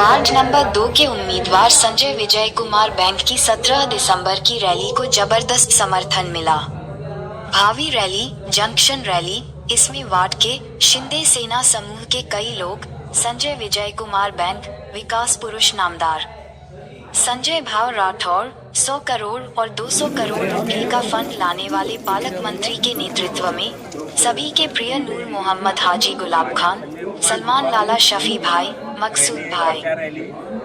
Ward number 2 के उम्मीदवार Sanjay Vijay Kumar bank की 17 दिसंबर की रैली को जबरदस्त समर्थन मिला। भावी रैली, जंक्शन रैली, इसमें वार्ड के शिंदे सेना समूह के कई लोग, संजय विजय कुमार बैंक, विकास पुरुष नामदार संजय भाव राठौर, 100 करोड़ और 200 करोड़ रुपए का फंड लाने वाले पालक मंत्री के नेतृत्व में सभी के प्रिय नूर मोहम्मद हाजी गुलाब खान, सलमान लाला शफी भाई, मकसूद भाई,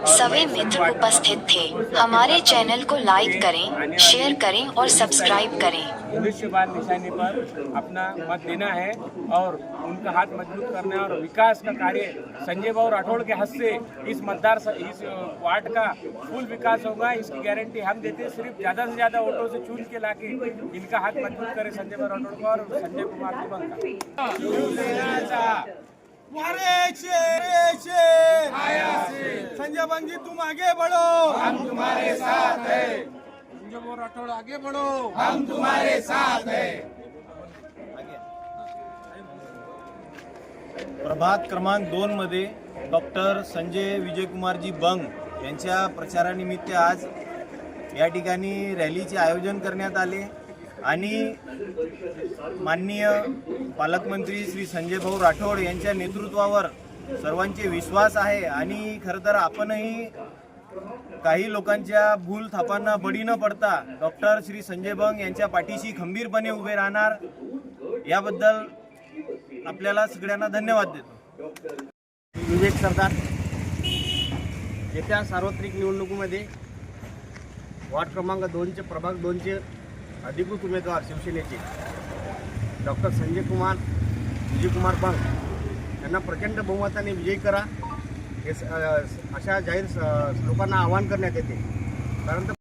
सभी मित्र उपस्थित थे। हमारे चैनल को लाइक करें, शेयर करें और सब्सक्राइब करें। भविष्यवाद निशानी पर अपना मत देना है और उनका हाथ मजबूत करना है और विकास का कार्य संजय भाव राठौड़ के हाथ से इस वार्ड का फुल विकास होगा, इसकी गारंटी हम देते हैं। सिर्फ ज़्यादा से ज़्यादा वोटों से चुन के लाके इनका हाथ मजबूत करें संजय भाव राठौड़ को और संजय कुमार को संजय बंगी तुम आगे बढ़ो, हम तुम्हारे साथ है। संजय भाव राठौड़ आगे बढ़ो, हम तुम्हारे साथ है। प्रभात क्रमांक 2 मध्ये डॉक्टर संजय विजयकुमारजी बंग यांच्या प्रचारानिमित्त आज या ठिकाणी रॅलीचे आयोजन करण्यात आले आणि माननीय पालकमंत्री श्री संजय भाऊ राठौड़ यांच्या नेतृत्वावर सर्वांचे विश्वास आहे आणि खरं तर आपणही काही लोकांच्या भूल थापांना बळी न पडता डॉक्टर श्री संजय बंग यांच्या पाठीशी खंबीरपणे उभे राहणार याबद्दल आपल्याला सगळ्यांना धन्यवाद देतो। विवेक सरदार येत्या सार्वत्रिक निवडणुकीमध्ये वार्ड क्रमांक 2चे प्रभाग 2चे अधिकृत उमेदवार शिवसेनेचे डॉक्टर संजय विजयकुमार बंग यांना प्रचंड बहुमताने विजयी करा हे अशा जाहीर लोकांना आवाहन करण्यात येते। कारण